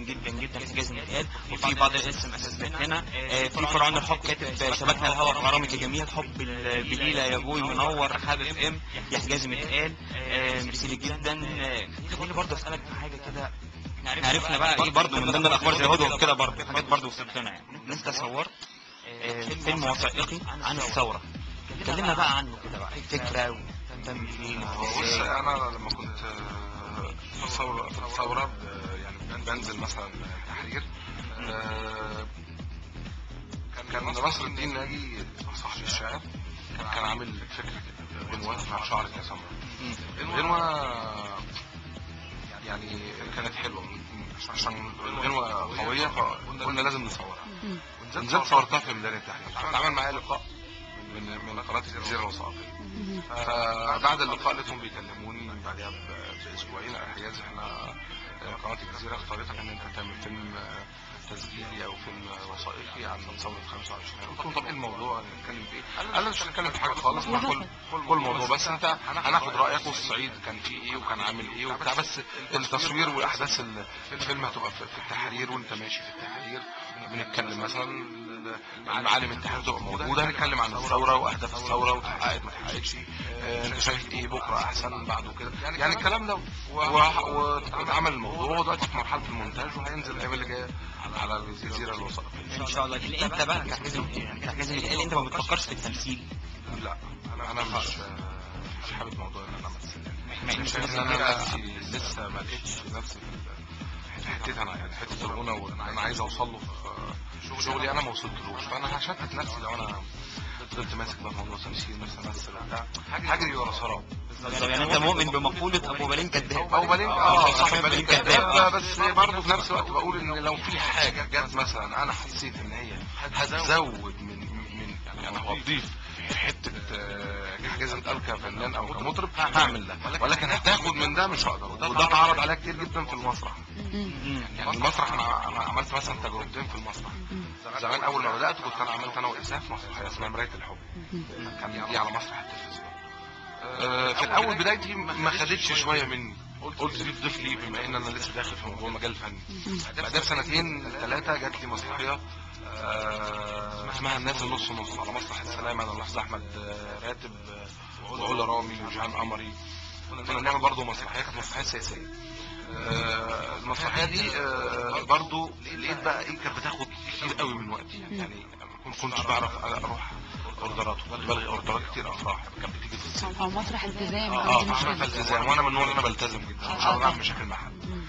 جدا جدا في جزم الآل. وفي بعض الاسم اساسات هنا في فرعون الحب كاتب شبكنا الهوى غرامك جميل حب بليلة يا ابوي منور حابب ام يا جزم الآل. ميرسي جدا. خليني برضه اسالك في حاجه كده. احنا عرفنا بقى ايه برضه من ضمن الاخبار زي هدوء كده برضه حاجات برضه وصلت لنا يعني ان انت صورت فيلم وثائقي عن الثوره. اتكلمنا بقى عنه كده بقى الفكره وتم فين بص انا لما كنت في الثوره يعني بنزل مثلا تحرير كان نصر الدين ناجي صاحب الشاعر كان عامل فكره كده غنوه اسمها شعرك يا سمرة. الغنوه يعني كانت حلوه عشان الغنوه قويه فقلنا لازم نصورها. نزلت صورتها في ميدان التحرير. اتعمل معايا لقاء من قناه الجزيره الوثائقيه. فبعد اللقاء لقيتهم بيكلموني بعدها باسبوعين حجاز احنا قناه الجزيره اختارتك ان انت تعمل فيلم تسجيلي او فيلم وثائقي عن ثوره 25 قلت لهم طب ايه الموضوع نتكلم في ايه؟ قال لي مش هنتكلم في حاجه خالص كل موضوع بس انت هناخد رايك والصعيد كان فيه ايه وكان عامل ايه وبتاع بس التصوير واحداث الفيلم هتبقى في التحرير وانت ماشي في التحرير بنتكلم مثلا معالم التحرير تبقى موجوده هنتكلم عن الثوره واهداف الثوره واتحققت ما اتحققتش انت شايف ايه بكره احسن بعده كده يعني الكلام ده واتعمل الموضوع ودلوقتي في مرحله المونتاج وهينزل الايام اللي جايه على الجزيره الوثائقيه ان شاء الله. انت بقى كحازم الآل انت ما بتفكرش في التمثيل؟ لا انا مش حابب موضوع ان انا امثل شايف ان انا نفسي لسه ما لقيتش نفسي في حته انا يعني حته الغنى وانا عايز اوصل له في شغلي انا ما وصلتلوش فانا هشتت نفسي لو انا فضلت ماسك بقى موضوع تمثيل نفسي امثل وبتاع هجري ورا سراب. يعني انت مؤمن بمقولة ابو بالين كذاب؟ ابو بالين صاحب بالين كذاب بس برضه في نفس الوقت بقول ان لو في حاجه جت مثلا انا حسيت ان هي هتزود من يعني هتضيف حته حاجه زي قال كفنان او كمطرب هعمل ده ولكن هتاخد من ده مش هقدر وده اتعرض عليا كتير جدا في المسرح. يعني المسرح انا عملت مثلا تجربتين في المسرح. زمان اول ما بدات كنت انا عملت انا واساف مسرحيه اسمها مرايه الحب كان دي على مسرح التلفزيون. في الاول بدايتي ما خدتش شويه مني قلت دي تضيف لي بما ان انا لسه داخل في موضوع المجال الفني. بعدها بسنتين ثلاثه جات لي مسرحيه اسمها الناس النص نص على مسرح السلام انا الاستاذ احمد راتب وعلا رامي وجهان قمري كنا بنعمل برضه مسرحيه كانت مسرحيه سياسيه. المسرحيه دي برضه لقيت بقى ايه كانت بتاخد كتير قوي من وقتي يعني ما كنتش بعرف اروح اوردرات كنت بلغي اوردرات كتير افراح كانت بتيجي في الصيف او مسرح التزام مسرح التزام وانا من النوع اللي انا بلتزم جدا مش هقدر اعمل مشاكل مع حد.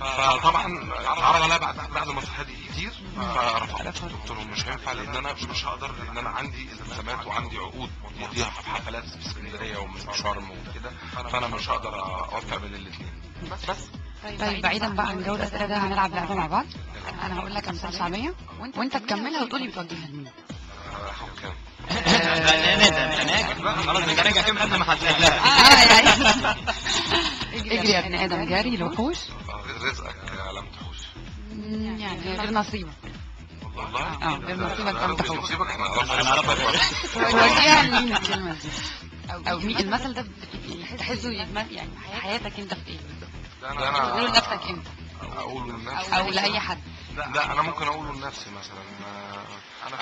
فطبعا اتعرض عليا بعد المسرحيه دي كتير فرفضت قلت لهم مش هينفع لان انا مش هقدر لان انا عندي التزامات وعندي عقود ماضيها في حفلات في اسكندريه ومن شرم وكده فانا مش هقدر اوفق بين الاثنين بس. طيب بعيدا بقى عن جو الاسئله ده هنلعب لعبه مع بعض. انا هقول لك امثال شعبيه وانت تكملها وتقولي بتوجهها لمين. حكام خلاص انا راجع كام قبل ما هتلاقيها. اجري يا ابن ادم جاري الوحوش رزقك لم تحوش يعني غير نصيبك والله غير نصيبك لم تحوش. نصيبك انا توجهها لمين الكلمه دي او مين المثل ده تحسه يعني حياتك انت في ايه تقوله لنفسك انت اقوله لنفسي او لاي حد. لا انا ممكن اقوله لنفسي مثلا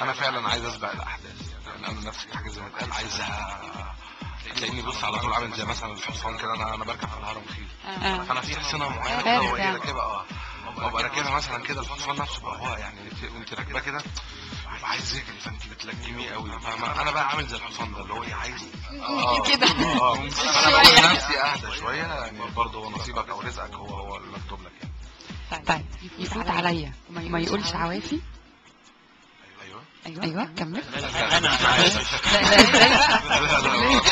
انا فعلا عايز اسبق الاحداث يعني انا نفسي حاجه زي ما اتقال عايز تلاقيني بص على طول عامل زي مثلا الحصان كده انا بركب في الهرم خيل فانا في حصانه معينه هو راكبها وابقى راكبها مثلا كده الحصان نفسه بقى هو يعني وانت راكبه كده عايز يجري فانت بتلجميه قوي فاهمه انا بقى عامل زي الحصان ده اللي هو عايز كده انا بقول لنفسي اهدى شويه يعني برضه هو نصيبك او رزقك هو اللي مكتوب لك يعني. طيب يفوت عليا وما يقولش عوافي. ايوه كمل. انا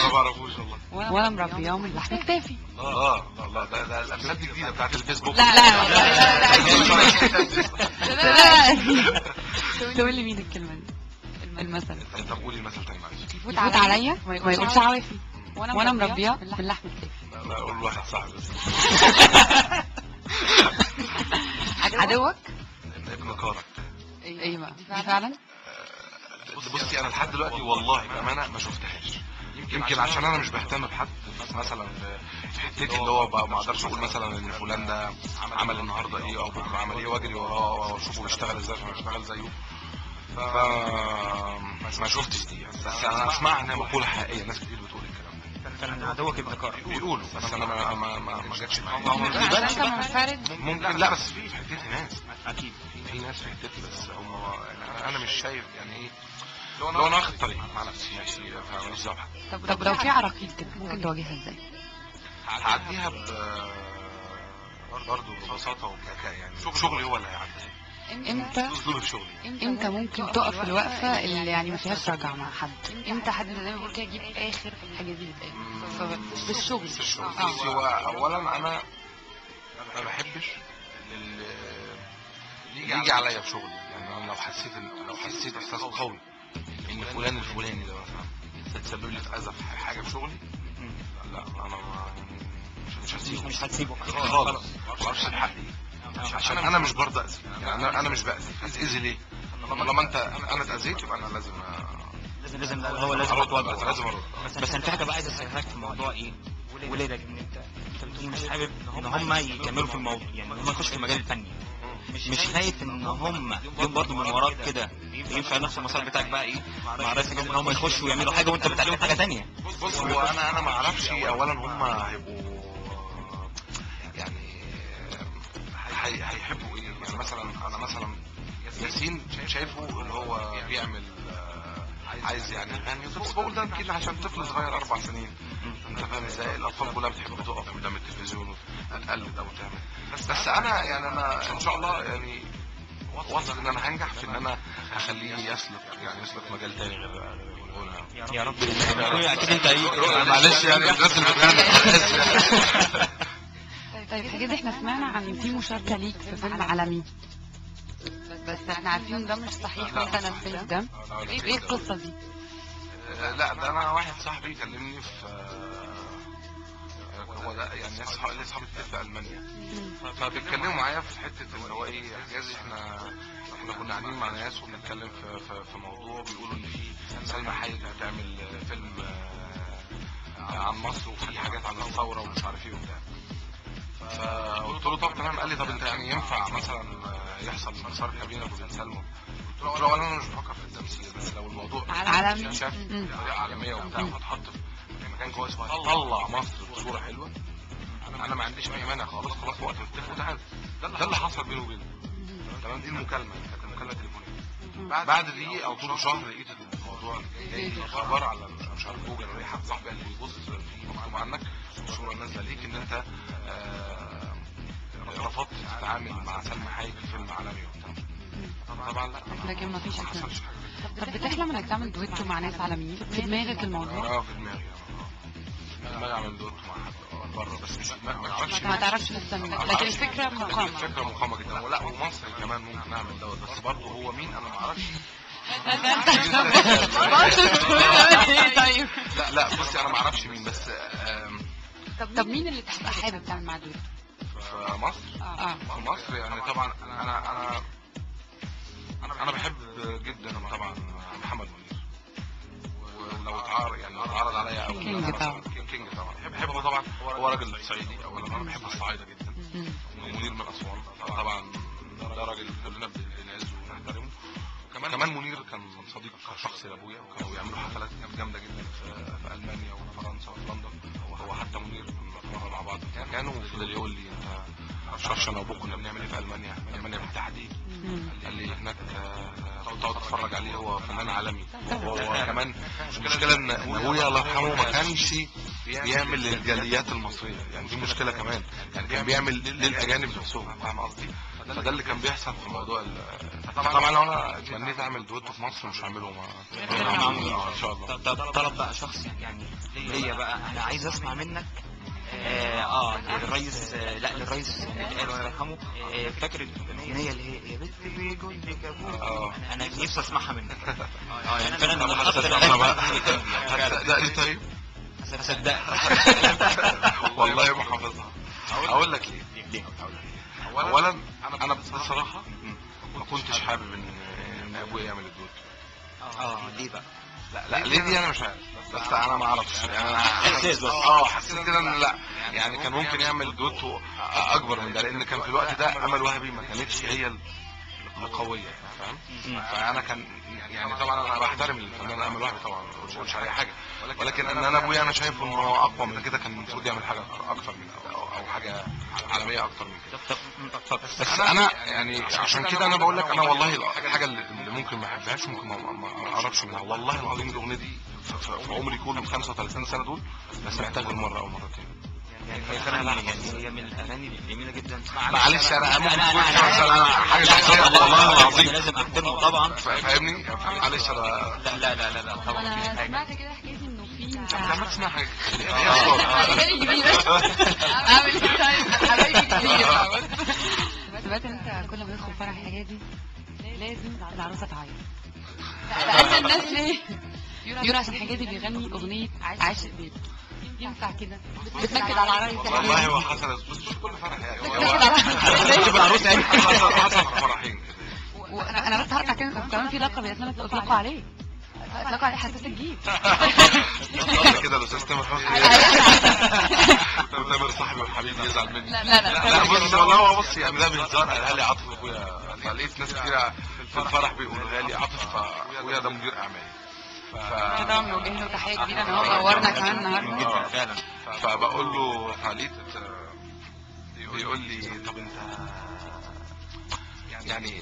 ما بعرفوش والله وانا مربياه من لحم كتافي. الله ده الامثال دي جديده بتاعت الفيسبوك. لا تقول لي مين الكلمه دي المثل. طب قولي المثل تاني معلش. يفوت عليا وما يقولش عوافي وانا مربياه من لحم كتافي. لا اقول واحد صاحبي بس. عدوك ابن كارك. ايوه دي فعلا. بصي انا لحد دلوقتي والله بامانه ما شفتهاش يمكن عشان انا مش بهتم بحد مثلا في حتتي اللي هو بقى ما اقدرش اقول مثلا ان فلان ده عمل النهارده ايه او بكره عمل ايه واجري وراه واشوفه بيشتغل ازاي عشان اشتغل زيه. ما شفتش دي، بس انا اسمع انها مقوله حقيقيه، ناس كتير بتقول الكلام ده. كان عدوك ابن كار بيقولوا، بس انا ما جاتش معايا. عشان انت منفرد. ممكن، لا بس في حتتي ناس، اكيد في ناس في حتتي، بس هم يعني انا مش شايف يعني ايه لو انا واخد طريق مع نفسي ماشي فماليش دعوه. طب لو في عراقيل كده ممكن تواجهها ازاي؟ هعديها برضه ببساطه وبذكاء، يعني شغلي هو اللي هيعدي. اسلوبي في شغلي. امتى ممكن تقف الوقفه اللي يعني ما فيهاش رجعه مع حد؟ امتى حد زي ما بقول كده يجيب اخر حاجه دي في الشغل؟ بصي، هو اولا انا ما بحبش اللي يجي عليا في شغلي. يعني انا لو حسيت احساس قوي ان فلان الفلاني ده مثلا تسبب لي في اذى في حاجه في شغلي، لا انا مش هسيبه خالص. ما اعرفش حقي، عشان انا مش برضه اذي. يعني انا مش باذي. اذي ليه؟ لما انا اتاذيت يبقى انا لازم لازم ارد. بس انا في حاجه بقى عايز اسالك في موضوع ايه ولادك، ان انت بتقول مش حابب ان هم يكملوا في الموضوع، يعني هم يخشوا في المجال الفني، مش خايف ان هم يوم برضه من وراك كده يمشي على نفس المسار بتاعك بقى ايه مع رئيس الجامعه، ان هم يخشوا ويعملوا حاجه وانت بتعلمهم حاجه ثانيه؟ بص، هو انا ما اعرفش اولا هم هيبقوا يعني هيحبوا ايه. يعني مثلا انا مثلا ياسين شايفه اللي هو بيعمل عايز يعني يغني، بس بقول ده يمكن عشان طفل صغير 4 سنين، انت فاهم ازاي؟ الاطفال كلها بتحب تقف قدام التلفزيون وتقلد او تعمل. بس انا يعني انا ان شاء الله يعني واثق ان انا هنجح في ان انا هخليه يسلك مجال تاني غير الغنى. يا رب اكيد انت معلش يعني الناس اللي بتغني. طيب حاجات احنا سمعنا عن في مشاركه ليك في فيلم عالمي، بس احنا عارفين ان ده مش صحيح وانت نفذت ده. ايه القصه دي؟ لا، ده انا واحد صاحبي كلمني في هو ده يعني ناس اصحابي كتير في المانيا، فبيتكلموا معايا في حته اللي هو ايه اعجاز. احنا كنا قاعدين مع ناس وبنتكلم في موضوع، بيقولوا ان في سلمى حايك هتعمل فيلم عن مصر وفي حاجات عن الثوره ومش عارف ايه وبتاع. فقلت له طب تمام. قال لي طب انت يعني ينفع مثلا يحصل مشاركه بينك وبين سلمى؟ قلت له انا مش بفكر في التمثيل، بس لو الموضوع عالمي شاف بطريقه عالميه وبتاع وهتحط في مكان كويس وهتطلع مصر بصوره حلوه، انا ما عنديش اي مانع خالص وقت نتفق وتعالى. ده اللي حصل بينه وبينه. تمام. دي المكالمه كانت مكالمه تليفونيه. بعد دقيقه او طول شهر لقيت الموضوع جاي خبر على مش عارف جوجل ولا حد صاحبي قال لي بص في مكتوب عنك الصوره نازله ليك ان انت رفضت تتعامل مع سلمى حايك في فيلم عالمي وبتاع. طبعا لا، لكن ما فيش حصلش حاجه. طب بتحلم انك تعمل دويتو مع ناس عالميين؟ في دماغك الموضوع؟ في دماغي اعمل دويتو مع حد بره، بس مش ما تعرفش لسه، لكن الفكره مقامه. الفكره مقامه جدا. ولا ومصري كمان ممكن نعمل دوت، بس برضه هو مين انا ما اعرفش. طيب لا بصي انا ما اعرفش مين، بس طب مين اللي تبقى حابب تعمل معاه دويتو في مصر؟ في مصر يعني طبعا انا بحب جدا طبعا محمد منير، ولو اتعرض عليا او كينج طبعا بحبه طبعا. هو راجل صعيدي اولا، انا بحب الصعايده جدا. ومنير من اسوان طبعا، ده راجل كلنا بنعزه ونحترمه. كمان منير كان صديق شخصي لابويا، وكانوا بيعملوا حفلات جامده جدا في المانيا وفرنسا وفي لندن. هو حتى منير كنا مره مع بعض كانوا فضل يقول لي انت عارفش انا وابوك كنا بنعمل ايه في المانيا بالتحديد. قال لي هناك تقعد تتفرج عليه، هو فنان عالمي. هو كمان المشكله ان ابويا الله يرحمه ما كانش بيعمل للجاليات المصريه، يعني دي مشكله كمان. يعني كان بيعمل للاجانب نفسهم، فاهم قصدي؟ فده اللي كان بيحصل في موضوع طبعا لو انا اتمنيت اعمل دويتو في مصر مش هعمله ان شاء الله. طلب بقى شخصي يعني ليا بقى، انا عايز اسمع منك للرئيس للرئيس قال الله يرحمه. فاكر الاغنيه اللي هي يا بنت بيقول لك ابوك؟ انا نفسي اسمعها منك. يعني فعلا انا هتصدقني؟ طيب هصدقك والله ما حافظها. اقول لك ليه؟ اولا انا بصراحه ما كنتش حابب ان ابويا يعمل الدويتو. ليه بقى؟ لا ليه دي انا مش عارف، بس انا ما اعرفش يعني. انا احساس بس. حسيت كده ان لا يعني كان ممكن يعمل دوتو اكبر من ده، لان كان في الوقت ده امل وهبي ما كانتش هي القويه، فاهم؟ فانا كان يعني طبعا انا بحترم الفنان امل وهبي طبعا، ما بقولش عليه حاجه، ولكن ان انا ابويا انا شايف انه هو اقوى من كده، كان المفروض يعمل حاجه اكتر من كده او حاجه عالميه اكتر من كده. بس انا يعني عشان كده انا بقول لك انا والله الحاجه اللي ممكن ما احبهاش ممكن ما اقربش منها، والله العظيم الاغنيه دي في عمري كله 35 سنه دول ما سمعتها غير مره او مرتين. يعني هي فعلا يعني هي من الاغاني الجميله جدا. معلش انا حاجه شخصيه شخصيه والله العظيم لازم احترمه طبعا، فاهمني؟ معلش انا لا طبعا انا في حاجه. سمعت كده حكايه انه في ما تسمع حاجه حبايبي كبيره اعمل طيب حبايبي كبيره. سمعت انت كل ما يدخل فرح الحاجات دي لازم العروسه تعيط. سالت الناس ليه؟ يقولوا عشان حاجاتي بيغني اغنيه عاشق بيت. ينفع كده بتنكد على العرايس؟ والله هو حصل مش كل فرح يعني تجيب العروسه يعني حصل فرحين كده. وانا بس هرجع كده كمان في لقب يا اسماء اطلقوا عليه حساس الجيب كده الاستاذ تامر حسني تامر صاحبي وحبيبي يزعل مني. لا بص والله هو بص يعني ده بهزار قالها لي عاطف اخويا، فلقيت ناس كتير في الفرح بيقولوها لي عاطف، فاخويا ده مدير اعمالي طبعا بنوجه له تحيه كبيره ان هو نورنا كمان النهارده جدا فعلا. فبقول له فلقيت بيقول لي طب انت يعني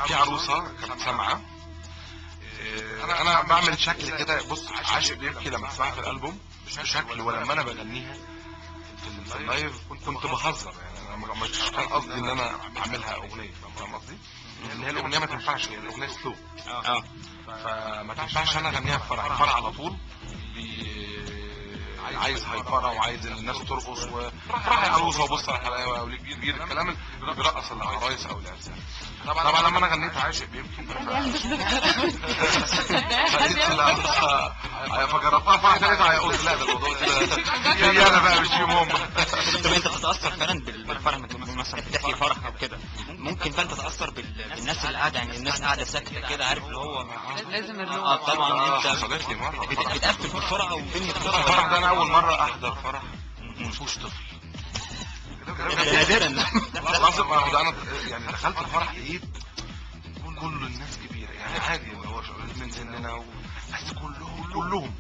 في عروسه كانت سامعه انا بعمل شكل كده، بص عاشق بيبكي لما اسمعها في الالبوم بشكل، ولما انا بغنيها في اللايف كنت بهزر يعني، انا مش كان قصدي ان انا اعملها اغنيه، فاهم قصدي؟ ان هي الاغنيه ما تنفعش، الاغنيه سلو فما تنفعش انا اغنيها في فرح. الفرح على طول عايز هيفرة وعايز الناس ترقص وفرح العروسه وبص على الحلاوه والكبير الكلام اللي بيرقص العرايس او العرسان. طبعا لما انا غنيت عاشق بيبكي فجربتها فرح تاني قلت لا ده الموضوع كده هي انا بقى مش يوم. طب انت بتتاثر فعلا بالفرح لما تكون مثلا بتحكي فرح او كده؟ ممكن فعلا تتاثر بالناس اللي قاعده، يعني الناس قاعده ساكته كده عارف اللي هو لازم الروح. طبعا انت حصلت لي مره بتقفل بسرعه وبتنهي بسرعه. الفرح ده انا اول مره احضر فرح مفيهوش طفل نادرا. لازم انا يعني دخلت الفرح لقيت كل الناس كبيره يعني عادي اللي هو من سننا بس كلهم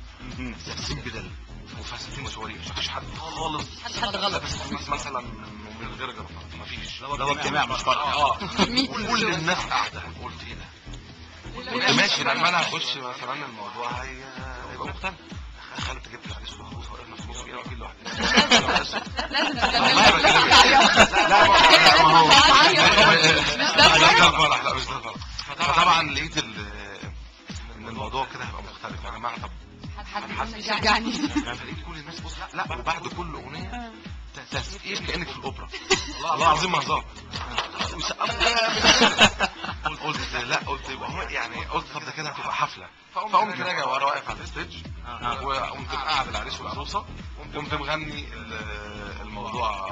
لابسين بدل وفاسدين سواري، مفيش حد خالص حد غلط بس مثلا من غير جرافات مفيش، ده هو اجتماع مش فرح. كل الناس قاعده. قلت ايه ده؟ قلت ماشي لما انا هخش مثلا الموضوع هيبقى مختلف. دخلت جبت العريس والعروسه وقفنا في نص كده واكيد لوحدنا لازم لا ما هو مش ده الفرح، لا مش ده الفرح. فطبعا لقيت ان الموضوع كده هيبقى مختلف يا جماعه. طب حد يشجعني فلقيت كل الناس بص لا وبعد كل اغنيه تسقيف كانك في الاوبرا، والله العظيم ما هزار. قلت لا قلت يبقى هو يعني قلت طب ده كده هتبقى حفله، فقمت راجع ورا واقف على الستيج وقمت قاعد العريس والعروسه وقمت مغني الموضوع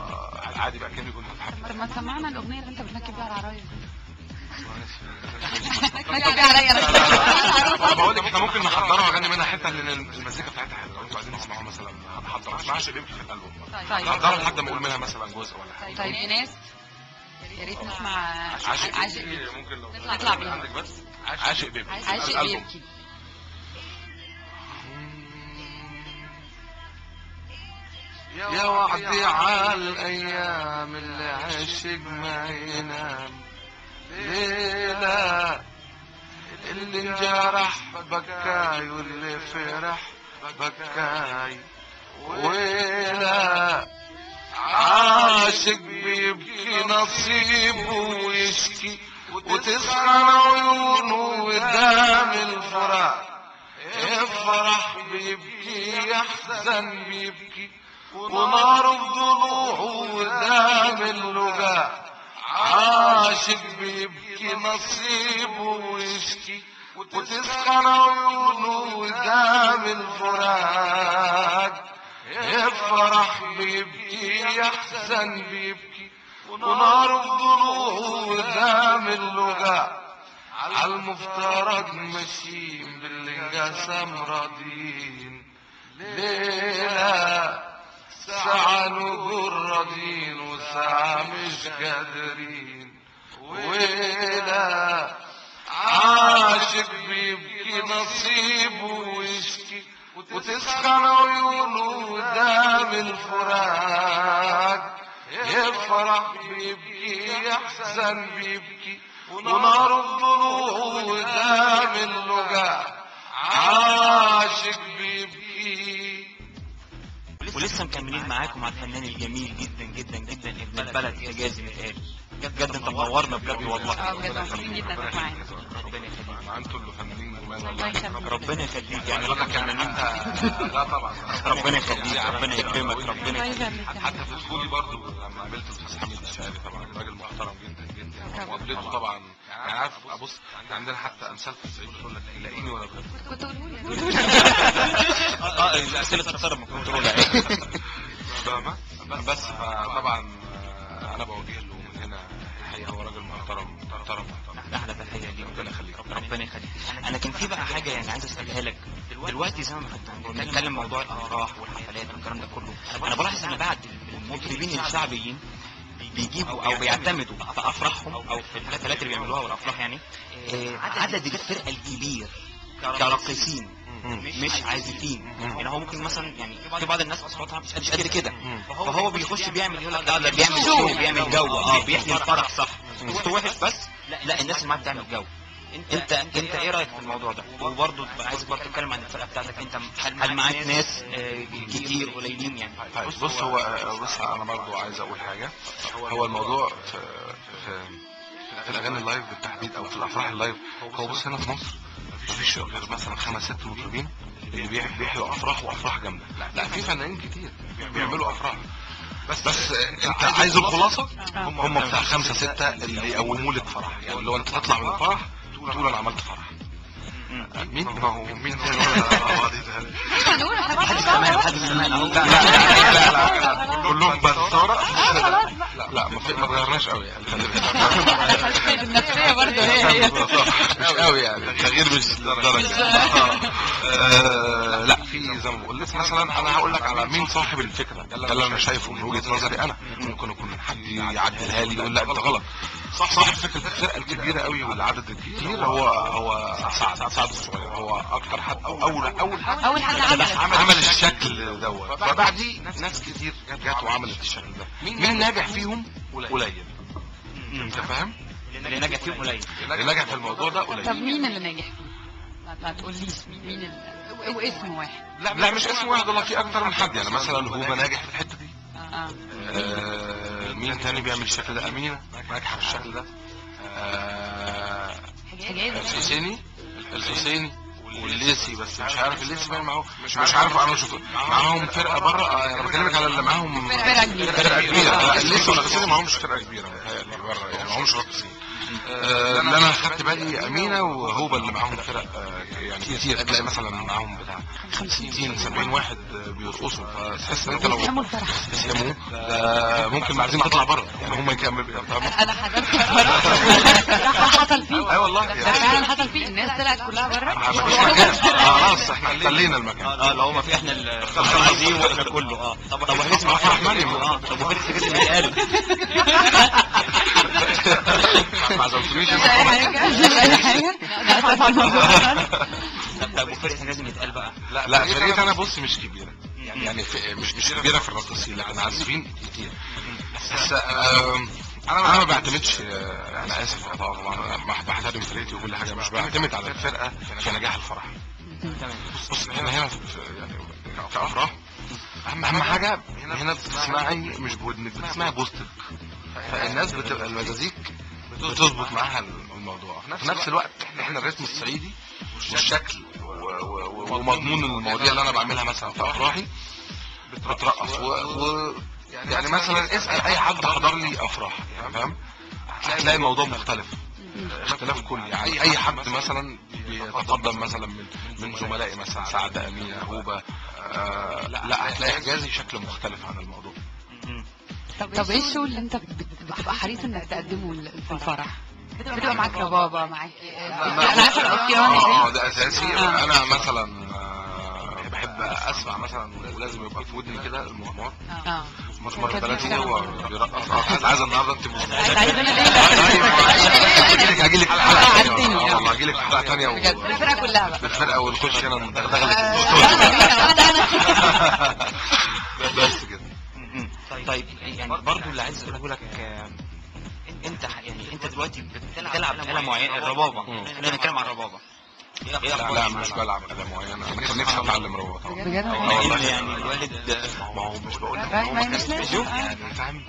عادي بقى كاني كنت في حفله. طب ما تسمعنا الاغنيه اللي انت بتنكد بيها على العرايس. انا بقول لك احنا ممكن نحضرها واغني منها حته لان المزيكا بتاعتها حلوه. لو انتوا عايزين تسمعوها مثلا هنحضرها، ما اسمعهاش بيمشي في الالبوم نحضرها لحد ما اقول منها مثلا جزء ولا حاجه. طيب ايناس يا ريت نسمع عاشق ممكن لو نطلع بيها عندك بس عاشق بيبكي. عاشق بيبكي. يا وعدي على الايام اللي عشق ما ينام ليلة، اللي انجرح بكاي واللي فرح بكاي ويلا عاشق بيبكي نصيبه ويشكي وتسخن عيونه قدام الفرح. يفرح بيبكي يحزن بيبكي ونار في ضلوعه قدام اللقاء. عاشق بيبكي نصيبه ويشكي وتسخن عيونه قدام الفراق. يفرح بيبكي يحزن بيبكي ونار في ضلوعه قدام اللقاء. عالمفترض ماشيين بالانقسام راضين، ليلة ساعة نقول راضين وساعة مش قادرين، ويلا عاشق بيبكي نصيبه ويشكي وتسخن عيونه قدام الفراق، يفرح بيبكي يحزن بيبكي ونار الضلوع قدام اللقاء، عاشق بيبكي. ولسه مكملين معاكم مع الفنان الجميل جدا جدا جدا ابن البلد حجازي متقال. بجد انت منورنا بجد والله. بجد مبسوطين جدا انك معانا. ربنا يخليك. انتوا اللي فنانين جمال الله والله. يخليك. ربنا يخليك يعني حضرتك يعني انت لا طبعا ربنا يخليك ربنا يكرمك ربنا الله يخليك. يخليك. حتى في دخولي برضو لما قابلت الاستاذ حميد الشاعري طبعا راجل محترم جدا جدا، وقابلته طبعا يعني عارف ابص عندنا حتى امثال في الصعيد بتقول لك لاقيني ولا بجد. كنت قولوا الاسئله تتصرف من كنترول. فاهمة؟ بس فطبعا انا بوجه له من هنا الحقيقه هو راجل محترم محترم محترم. احلى تحيه ليك. ربنا يخليك. ربنا يخليك. انا كان في بقى حاجه يعني عايز اسالها لك دلوقتي، زي ما بنتكلم موضوع الافراح والحفلات والكلام ده كله، انا بلاحظ ان بعد المطربين الشعبيين بيجيبوا او بيعتمدوا في افراحهم او في الحفلات اللي بيعملوها والافراح يعني عدد الفرقه الكبير كراقصين مش عازفين. يعني هو ممكن مثلا يعني في بعض الناس اصواتها مش قد كده، فهو بيخش بيعمل يقول لك ده بيعمل شو بيعمل جو بيحيي الفرح صح، صوته وحش بس لا الناس اللي معاك بتعمل جو. انت ايه رايك في الموضوع ده؟ وبرضه عايز برضه تتكلم عن الفرقه بتاعتك انت، هل معاك ناس كتير قليلين يعني؟ بص انا برضو عايز اقول حاجه. هو الموضوع في الاغاني اللايف بالتحديد او في الافراح اللايف، هو بص هنا في مصر مفيش غير مثلا 5 6 مطربين اللي بيحيوا افراح وافراح جامده. لا في فنانين كتير بيعملوا افراح، بس انت عايز الخلاصه هم بتاع 5 6 اللي يقوموا لك فرح، يعني اللي هو انت تطلع من الفرح تقول انا عملت فرح. مين ما هو مين تاني لا كلهم بنصارة. لا ما غيرناش قوي يعني النفسية برضه هي مش قوي يعني التغيير مش للدرجة. لا في زي ما بقول لك مثلا انا هقول لك على مين صاحب الفكرة اللي انا شايفه من وجهة نظري انا، ممكن يكون حد يعدلها لي يقول لا انت غلط. صاحب فكرة الفرقة الكبيرة قوي والعدد الكتير هو سعد الصغير، هو اكتر حد او اول حد عمل الشكل دوت. فبعديه ناس كتير جات وعملت الشكل ده. مين ناجح فيهم قليل. انت فاهم؟ اللي نجح فيهم قليل، اللي نجح في الموضوع ده قليل. طب مين اللي ناجح فيه؟ ما تقوليش مين واسم واحد. لا مش اسم واحد والله، في اكتر من حد. يعني مثلا هو ناجح في الحتة دي. مين تاني بيعمل الشكل ده؟ أمينة ناجحة في الشكل ده. الحسيني والليسي، بس مش عارف الليسي باين معاهم، مش عارف انا اشوف معاهم فرقه بره. انا بكلمك على اللي معاهم فرقه كبيره. الليسي والحسيني معاهمش فرقه كبيره بره، يعني معاهمش راقصين. اللي انا خدت بالي امينه وهوبا اللي معاهم فرق يعني كتير، تلاقي مثلا معاهم بتاع 50 70 واحد بيرقصوا، فتحس ان انت لو يسلموا الفرح ممكن عايزين نطلع بره يعني هم يكملوا. انا حضرت فرح حصل فيه. اي والله ده فعلا حصل فيه، الناس طلعت كلها بره. مفيش مكان. خلاص احنا خلينا المكان. لو ما في احنا العايزين واحنا كله. طب هنسمع افراح مريم. طب وفين الحاجات اللي قال ما عزمتونيش اي حاجه طب وفرقة لازم يتقال بقى. لا فرقتي انا بص مش كبيره يعني مش كبيره في الرقصين، لكن عازفين كتير. بس انا ما بعتمدش، انا اسف طبعا بحترم فرقتي وكل حاجه، مش بعتمد على الفرقه في نجاح الفرح. بص هنا يعني كافراح اهم حاجه هنا بتسمعي مش بودنك، بتسمعي بوستك، فالناس بتبقى المزازيك بتظبط معاها الموضوع. في نفس الوقت احنا الريتم الصعيدي والشكل ومضمون المواضيع اللي انا بعملها مثلا في افراحي بترقص يعني مثلا اسال اي حد حضر لي افراح يعني فاهم، هتلاقي الموضوع مختلف اختلاف كلي. يعني اي حد مثلا بيتقدم مثلا من زملائي مثلا سعد، امينه، هوبه، لا هتلاقي حجازي شكل مختلف عن الموضوع. طب ايه الشو اللي انت بتبقى حريص انك تقدمه في الفرح؟ بتبقى معاك ربابة معاك انا عارفة الأوكيوني ده اساسي. انا مثلا بحب اسمع مثلا ولازم يبقى في ودني كده المزمار. مزمار بلدي هو بيرقص. عايز النهارده انت هجيلك في حلقه ثانيه والله، هجيلك في حلقه ثانيه الفرقة كلها بقى بالفرقه ونخش هنا ندغدغ لك بس كده. طيب يعني برضو اللي عايز اقوله لك انت يعني انت دلوقتي بتلعب آلة معينة الربابة. خلينا نتكلم عن الربابة. لا مش بلعب آلة معينة. انا كان نفسي اتعلم ربابة طبعا. بجد والله يعني الوالد ما هو مش بقول لك هو ما كانش بيشوف يعني فاهم.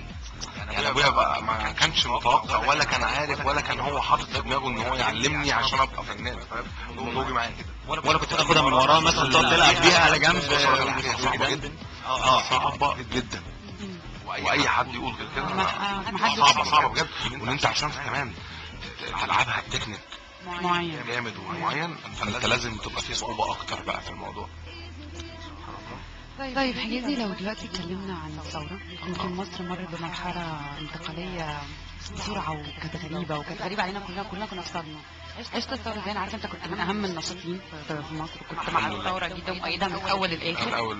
يعني ابويا بقى ما كانش متوقع ولا كان عارف ولا كان هو حاطط في دماغه ان هو يعلمني عشان ابقى فنان فاهم. الموضوع معايا كده ولا كنت تاخدها من وراه مثلا تقعد تلعب بيها على جنب. صعبة جدا. صعبة جدا. واي حد يقول غير كده صعبة بجد. وان انت عشان كمان تلعبها بتكنيك معين جامد ومعين فانت لازم تبقى فيه صعوبة اكتر بقى في الموضوع. طيب حجازي لو دلوقتي اتكلمنا عن الثورة، يمكن مصر مرت بمرحلة انتقالية بسرعة وكانت غريبة علينا كلنا كنا صدمة. عشت الثورة ازاي؟ انا عارفة انت كنت من اهم الناشطين في مصر وكنت مع الثورة جدا ومؤيدها من الاول للاخر.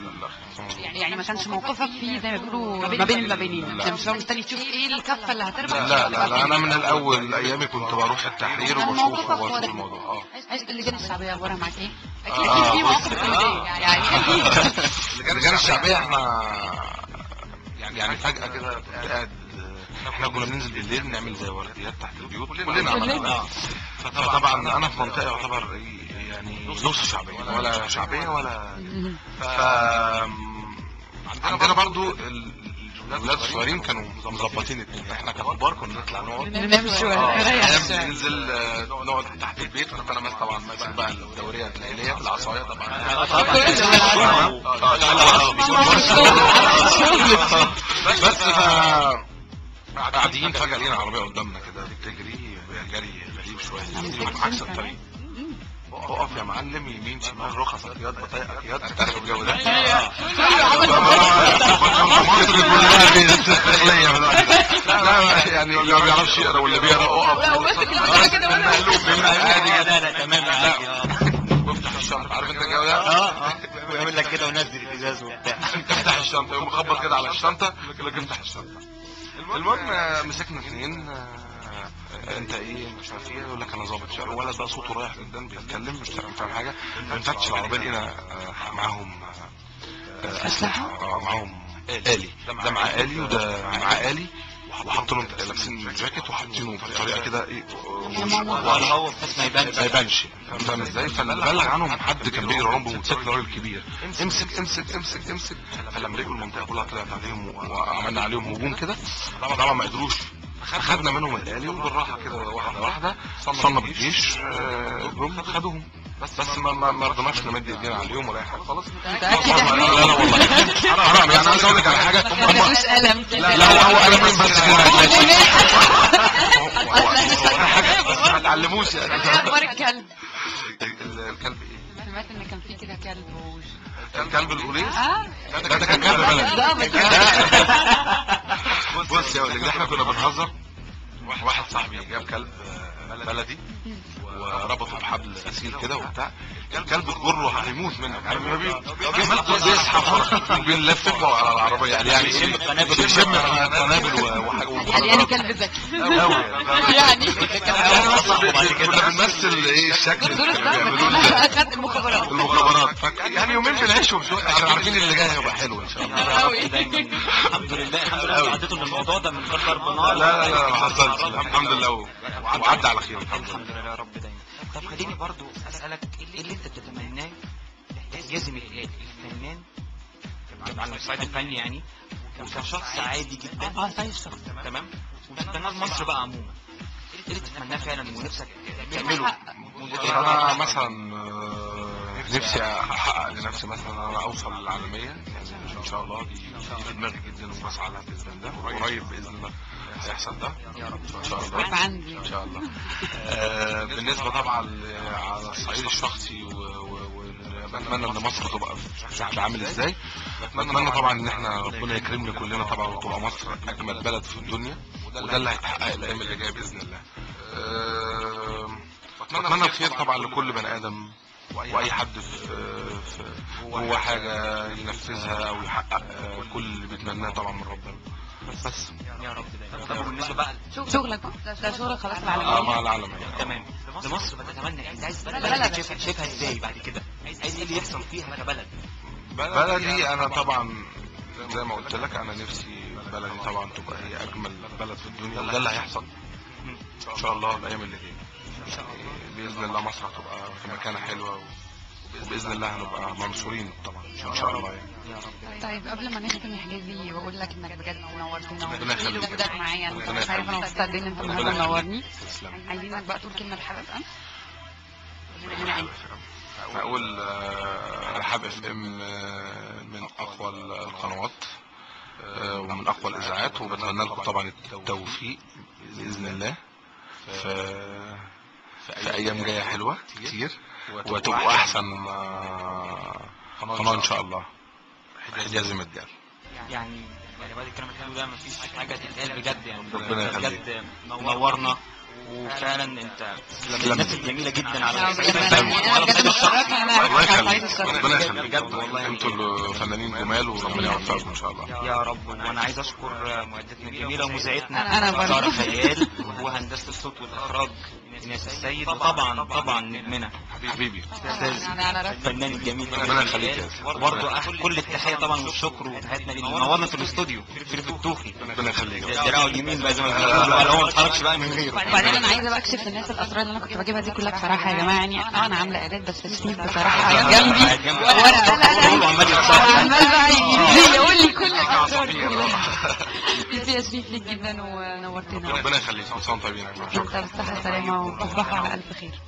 يعني ما كانش موقفك فيه زي ما بيقولوا ما بين المبينين، انت مش مستني تشوف ايه الكفة اللي هتربح. لا انا من الاول ايامي كنت بروح التحرير وبشوف هو الموضوع. عشت اللجان الشعبية اخبارها معاك ايه؟ اكيد في مواقف كوميدية يعني اكيد. اللجان الشعبية احنا يعني فجأة كده كنت قاعد. احنا كنا بننزل بالليل نعمل زي ورديات تحت البيوت كلنا عملنا. فطبعا انا في منطقة يعتبر يعني نص شعبية ولا شعبية ولا عندنا برضو الولاد الصغيرين كانوا مظبطين الدنيا. احنا ككبار كنا نطلع نقعد نمشي ننزل نقعد تحت البيت. كنت انا طبعا ماسك بقى الدورية الليلية بالعصاية طبعا. بس قاعدين فجأة لقينا عربية قدامنا كده بتجري جري غريب شوية عكس الطريق. اقف يا معلم يمين شمال رخصك ياض بطايقك ياض تعرف الجو ده. لا يعني اللي ما بيعرفش يقرا واللي بيقرا اقف كده لا تمام عادي. وافتح الشنطة عارف انت الجو ده. ويعمل لك كده ونزل الازاز وبتاع. افتح الشنطة يقوم مخبط كده على الشنطة يقول لك افتح الشنطة. المهم مسكنا اثنين. انت ايه مش عارف ايه. يقول لك انا ظابط شارع. الولد بقى صوته رايح جدا بيتكلم مش فاهم حاجه. بنفتش العربيه لقينا معاهم اسلحه. معاهم آلي. ده مع آلي وده مع آلي. وحاطينهم لابسين جاكيت وحاطينه بطريقه كده ايه هو بس ما يبانش فاهم ازاي. فاللي بلغ عنهم حد كان بيجري وراهم بموتوسيكل راجل كبير. امسك. فلما لقوا المنطقه كلها طلعت عليهم وعملنا عليهم هجوم كده. طبعا ما قدروش. خدنا منهم الآلي وبالراحه كده واحده وصلنا بالجيش. جم خدوهم بس ما رضناش نمد ايدينا عليهم ولا اي حاجه خالص. لا والله حرام. يعني عايز اقول لك على حاجه. مفيش قلم لا هو قلمين بس كده ما تعلموش يعني. اخبار الكلب؟ الكلب ايه؟ سمعت ان كان في كده كلب الكلب البوليس. ده كان كلب بلدي. بص يا ولد احنا كنا بنهزر. واحد صاحبي جاب كلب بلدي وربطه بحبل غسيل كده وبتاع. الكلب تجره هيموت منك. عارف ما بيعمل بيزحف بيلف على العربيه يعني يشم القنابل يعني كلب ذكي يعني كنا بنمثل ايه الشكل اللي بيعملوه المخابرات. يعني يومين في العيش عشان عارفين اللي جاي هيبقى حلو ان شاء الله. الحمد لله عديتوا من الموضوع ده من غير ضرب نار. لا ما حصلش الحمد لله وعدى على خير الحمد لله يا رب دايما. طب خليني برضو اسالك ايه اللي انت بتتمناه يجزم الفنان على الصعيد الفني يعني وكشخص عادي جدا تمام وفنان مصر بقى عموما ايه اللي تتمناه فعلا ونفسك تعمله؟ انا مثلا نفسي احقق لنفسي مثلا انا اوصل للعالميه يعني ان شاء الله. دي في دماغي جدا وبسعى لها باذن الله. قريب باذن الله هيحصل ده يا رب ان شاء الله. ان شاء الله. بالنسبه طبعا على الصعيد الشخصي بتمنى ان مصر تبقى بشكل عامل ازاي. بتمنى طبعا ان احنا ربنا يكرمنا كلنا طبعا وتبقى مصر اجمل بلد في الدنيا وده اللي هيتحقق الايام اللي جايه باذن الله. اتمنى الخير طبعا لكل بني ادم، واي حد هو حاجه ينفذها او يحقق كل اللي بيتمناه طبعا من ربنا. بس يا رب دايما. طب بالنسبه بقى شغلك ده شغلك خلاص مع العالمية. العالم يعني. تمام، لمصر بتتمنى انت عايز بلدك شايفها ازاي بعد كده؟ عايز ايه اللي يحصل فيها كبلد؟ بلدي انا طبعا زي ما قلت لك، انا نفسي بلدي طبعا تبقى هي اجمل بلد في الدنيا، وده اللي هيحصل ان شاء الله الايام اللي جايه. باذن الله مصر هتبقى في مكانه حلوه، وباذن الله هنبقى منصورين طبعا ان شاء الله يعني. طيب قبل ما نختم يا حجازي واقول لك انك بجد نورتنا ربنا يخليك. وجودك معايا، انا ربنا مش عارفه انا يخليك. مبسوطه قد ايه ان انت ربنا النهارده يخليك. منورني. تسلم. عايزينك بقى تقول كلمه لحبيب ام. اقول رحاب اف ام من اقوى القنوات ومن اقوى الاذاعات، وبتمنى لكم طبعا التوفيق باذن الله في ايام جايه حلوه كتير، وتبقوا احسن قناه ان شاء الله. حجازي مديال. يعني بعد الكلام الحلو ده مفيش حاجه تتقال بجد يعني. ربنا يخليك. بجد نورنا، وفعلا انت من الناس الجميله جدا على بجد انا بجد متشرفه انا الله عارفه يخليك. سعيد الشرف. ربنا يخليك بجد والله. انتوا الفنانين جمال، وربنا يوفقكم ان شاء الله. يا رب. وانا عايز اشكر معدتنا الجميله ومذيعتنا أنا برضه. ساره خيال، وهندسه الصوت والاخراج ناس السيد، وطبعا نجمنا حبيبي على راسي. الفنان الجميل ربنا يخليك يا أخي. برضه كل التحيه طبعا والشكر وتحياتنا اللي نورنا في الاستوديو في التوخي. ربنا يخليك. دراعه اليمين بقى زي ما بيقولوا، ولا هو ما اتحركش بقى من غيره. وبعدين انا عايزه بقى اكشف للناس الاسرار اللي انا كنت بجيبها دي كلها بصراحه يا جماعه. يعني انا عامله اعداد بس سنيب بصراحه جنبي ورقه. لا عمال بقى يجي لي يقول لي كل الاسرار كلها. يا شريف ليك جدا ونورتنا. ربنا يخليك. كل سنه وانتم طيبين يا جماعه. انت بالصحه والسلامه وتصبحوا على الف خير.